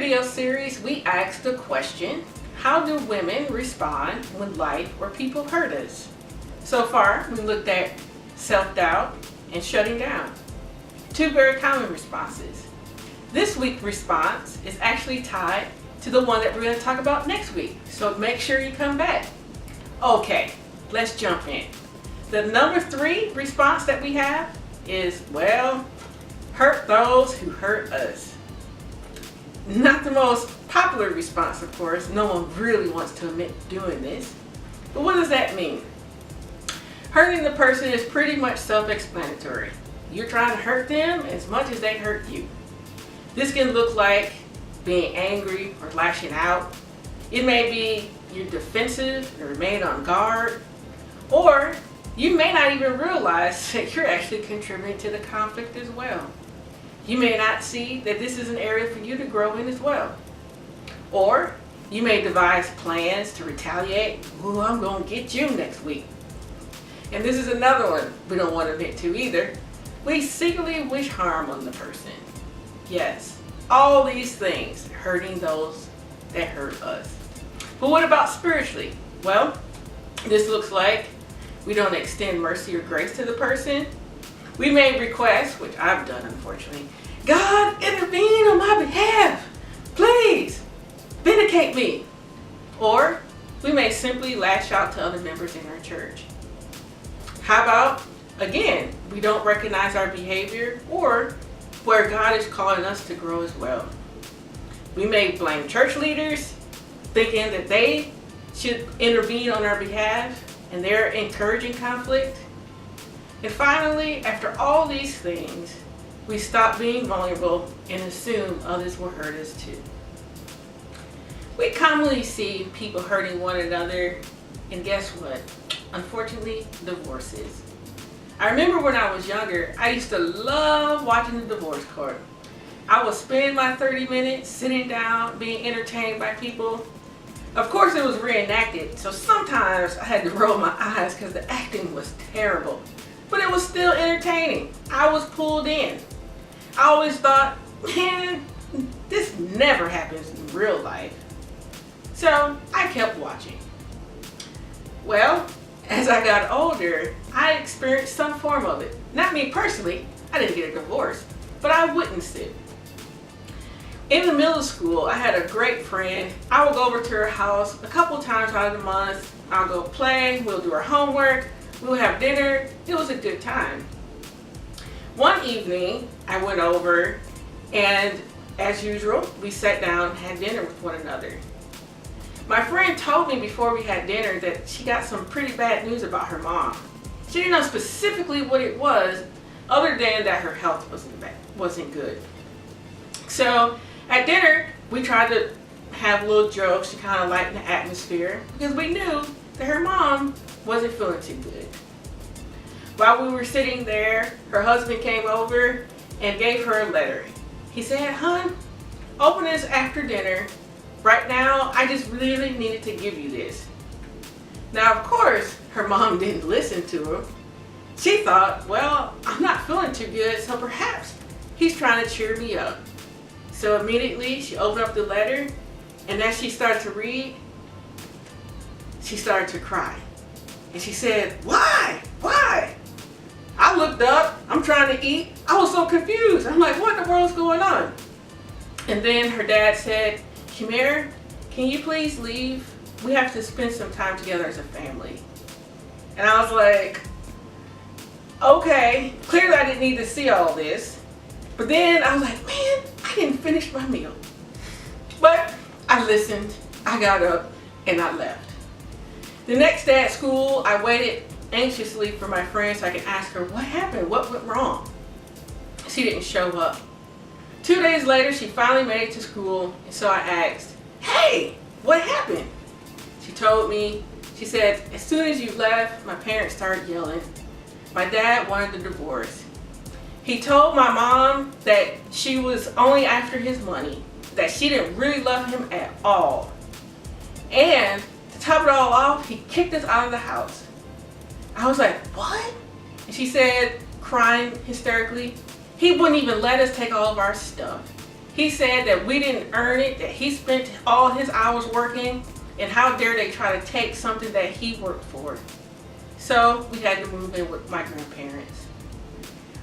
video series, we asked the question, how do women respond when life or people hurt us? So far, we looked at self-doubt and shutting down. Two very common responses. This week's response is actually tied to the one that we're going to talk about next week, so make sure you come back. Okay, let's jump in. The number 3 response that we have is, well, hurt those who hurt us. Not the most popular response, of course. No one really wants to admit doing this. But what does that mean? Hurting the person is pretty much self-explanatory. You're trying to hurt them as much as they hurt you. This can look like being angry or lashing out. It may be you're defensive or remain on guard. Or you may not even realize that you're actually contributing to the conflict as well. You may not see that this is an area for you to grow in as well. Or you may devise plans to retaliate. Ooh, I'm going to get you next week. And this is another one we don't want to admit to either. We secretly wish harm on the person. Yes, all these things hurting those that hurt us. But what about spiritually? Well, this looks like we don't extend mercy or grace to the person. We may request, which I've done unfortunately, God, intervene on my behalf. Please, vindicate me. Or we may simply lash out to other members in our church. How about, again, we don't recognize our behavior or where God is calling us to grow as well. We may blame church leaders, thinking that they should intervene on our behalf and they're encouraging conflict. And finally, after all these things, we stop being vulnerable and assume others will hurt us too. We commonly see people hurting one another, and guess what? Unfortunately, divorces. I remember when I was younger, I used to love watching the divorce court. I would spend my 30 minutes sitting down, being entertained by people. Of course, it was reenacted, so sometimes I had to roll my eyes because the acting was terrible. But it was still entertaining. I was pulled in. I always thought, man, this never happens in real life. So I kept watching. Well, as I got older, I experienced some form of it. Not me personally, I didn't get a divorce, but I witnessed it. In the middle school, I had a great friend. I would go over to her house a couple times out of the month. I'll go play, we'll do our homework, we'll have dinner. It was a good time. One evening, I went over and as usual, we sat down and had dinner with one another. My friend told me before we had dinner that she got some pretty bad news about her mom. She didn't know specifically what it was, other than that her health wasn't good. So at dinner, we tried to have little jokes to kind of lighten the atmosphere because we knew that her mom wasn't feeling too good. While we were sitting there, her husband came over and gave her a letter. He said, "Hon, open this after dinner. Right now, I just really needed to give you this." Now, of course, her mom didn't listen to her. She thought, well, I'm not feeling too good, so perhaps he's trying to cheer me up. So immediately, she opened up the letter, and as she started to read, she started to cry. And she said, "Why? Why?" I looked up, I'm trying to eat. I was so confused. I'm like, what in the world's going on? And then her dad said, "Kimera, can you please leave? We have to spend some time together as a family." And I was like, okay, clearly I didn't need to see all this. But then I was like, man, I didn't finish my meal. But I listened, I got up, and I left. The next day at school, I waited anxiously for my friend so I could ask her, what happened? What went wrong? She didn't show up. 2 days later, she finally made it to school, and so I asked, "Hey, what happened?" She told me, she said, "As soon as you left, my parents started yelling. My dad wanted the divorce. He told my mom that she was only after his money, that she didn't really love him at all. And to top it all off, he kicked us out of the house." I was like, "What?" And she said, crying hysterically, "He wouldn't even let us take all of our stuff. He said that we didn't earn it, that he spent all his hours working, and how dare they try to take something that he worked for. So we had to move in with my grandparents.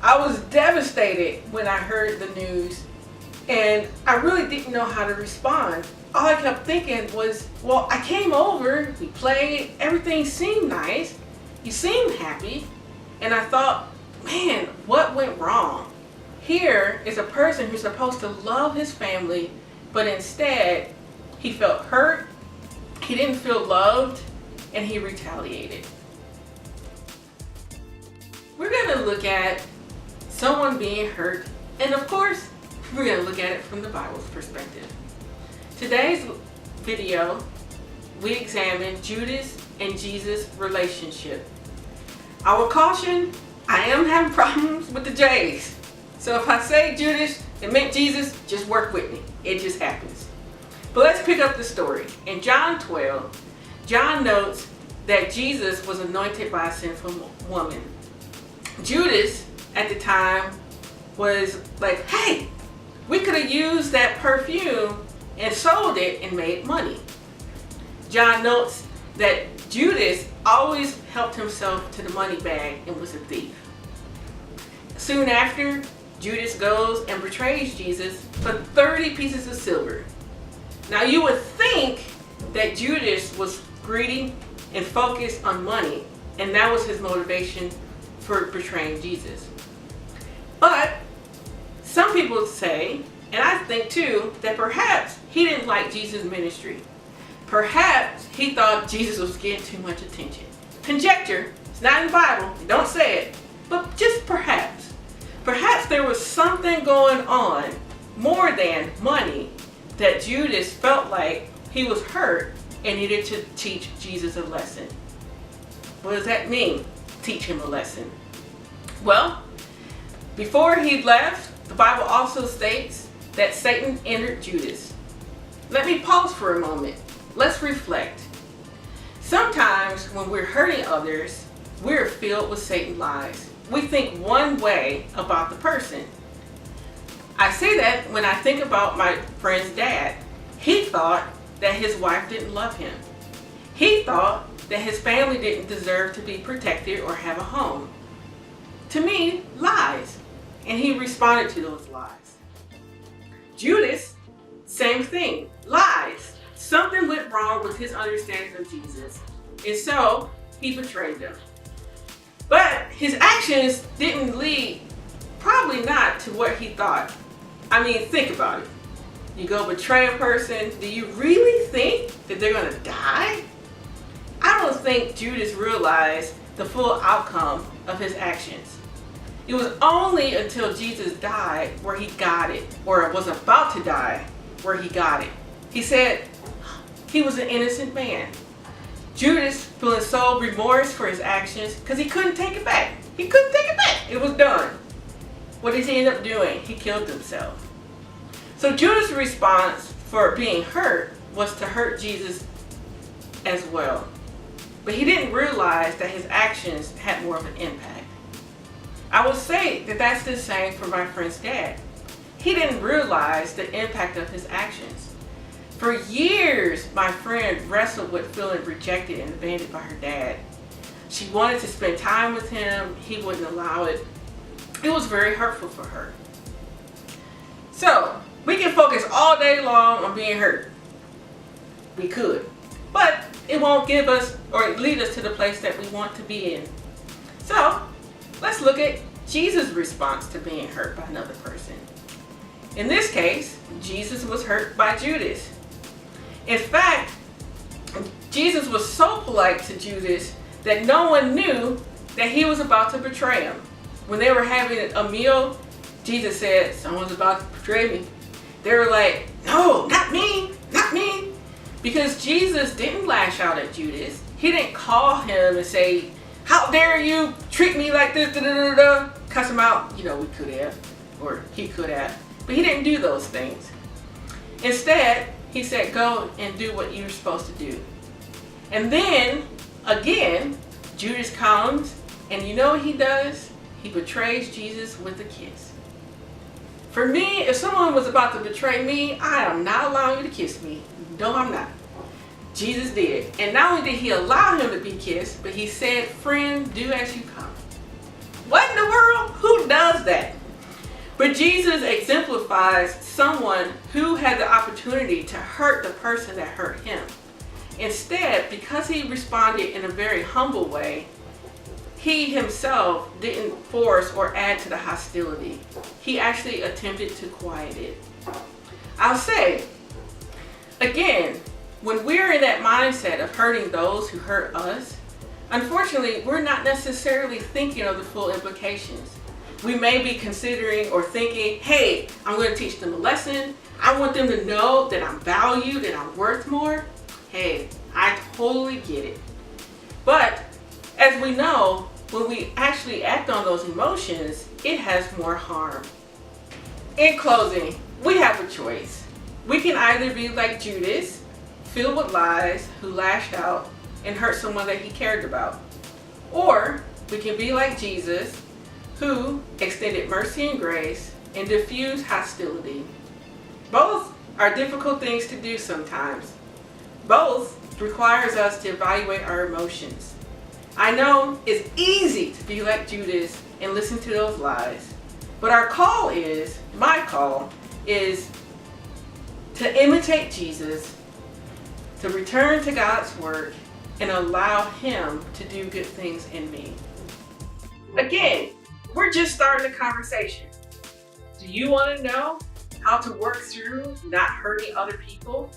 I was devastated when I heard the news, and I really didn't know how to respond. All I kept thinking was, well, I came over, we played, everything seemed nice, you seemed happy, and I thought, man, what went wrong? Here is a person who's supposed to love his family, but instead he felt hurt, he didn't feel loved, and he retaliated. We're going to look at someone being hurt, and of course, we're going to look at it from the Bible's perspective. Today's video, we examine Judas and Jesus' relationship. I will caution, I am having problems with the J's. So if I say Judas, it meant Jesus, just work with me. It just happens. But let's pick up the story. In John 12, John notes that Jesus was anointed by a sinful woman. Judas, at the time, was like, hey, we could have used that perfume and sold it and made money. John notes that Judas always helped himself to the money bag and was a thief. Soon after, Judas goes and betrays Jesus for 30 pieces of silver. Now you would think that Judas was greedy and focused on money, and that was his motivation for betraying Jesus. But some people say, and I think too, that perhaps he didn't like Jesus' ministry. Perhaps he thought Jesus was getting too much attention. Conjecture, it's not in the Bible, don't say it, but just perhaps. Perhaps there was something going on more than money that Judas felt like he was hurt and needed to teach Jesus a lesson. What does that mean, teach him a lesson? Well, before he left, the Bible also states that Satan entered Judas. Let me pause for a moment. Let's reflect. Sometimes when we're hurting others, we're filled with Satan's lies. We think one way about the person. I say that when I think about my friend's dad. He thought that his wife didn't love him. He thought that his family didn't deserve to be protected or have a home. To me, lies. And he responded to those lies. Judas, same thing, lies. Something went wrong with his understanding of Jesus, and so he betrayed them. But his actions didn't lead, probably not, to what he thought. I mean, think about it. You go betray a person, do you really think that they're going to die? I don't think Judas realized the full outcome of his actions. It was only until Jesus died where he got it, or was about to die where he got it. He said he was an innocent man. Judas feeling so remorse for his actions because he couldn't take it back. He couldn't take it back. It was done. What did he end up doing? He killed himself. So Judas' response for being hurt was to hurt Jesus as well. But he didn't realize that his actions had more of an impact. I would say that that's the same for my friend's dad. He didn't realize the impact of his actions. For years, my friend wrestled with feeling rejected and abandoned by her dad. She wanted to spend time with him. He wouldn't allow it. It was very hurtful for her. So, we can focus all day long on being hurt. We could. But it won't give us or lead us to the place that we want to be in. So, let's look at Jesus' response to being hurt by another person. In this case, Jesus was hurt by Judas. In fact, Jesus was so polite to Judas that no one knew that he was about to betray him. When they were having a meal, Jesus said, someone's about to betray me. They were like, no, not me, not me. Because Jesus didn't lash out at Judas. He didn't call him and say, how dare you treat me like this, cuss him out. You know, we could have, or he could have. But he didn't do those things. Instead, he said, go and do what you're supposed to do. And then, again, Judas comes, and you know what he does? He betrays Jesus with a kiss. For me, if someone was about to betray me, I am not allowing you to kiss me. No, I'm not. Jesus did. And not only did he allow him to be kissed, but he said, friend, do as you come. What in the world? Who does that? But Jesus exemplifies someone who had the opportunity to hurt the person that hurt him. Instead, because he responded in a very humble way, he himself didn't force or add to the hostility. He actually attempted to quiet it. I'll say, again, when we're in that mindset of hurting those who hurt us, unfortunately, we're not necessarily thinking of the full implications. We may be considering or thinking, hey, I'm going to teach them a lesson. I want them to know that I'm valued and I'm worth more. Hey, I totally get it. But as we know, when we actually act on those emotions, it has more harm. In closing, we have a choice. We can either be like Judas, filled with lies, who lashed out and hurt someone that he cared about. Or we can be like Jesus, who extended mercy and grace and diffused hostility. Both are difficult things to do sometimes. Both requires us to evaluate our emotions. I know it's easy to be like Judas and listen to those lies, but my call is to imitate Jesus, to return to God's word, and allow him to do good things in me. Again, we're just starting the conversation. Do you want to know how to work through not hurting other people?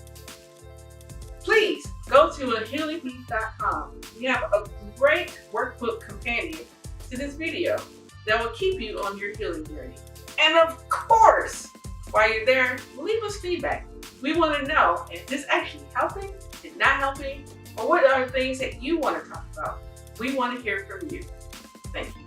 Please go to ahealingpeace.com. We have a great workbook companion to this video that will keep you on your healing journey. And of course, while you're there, leave us feedback. We want to know if this actually helping, is not helping, or what are things that you want to talk about. We want to hear from you. Thank you.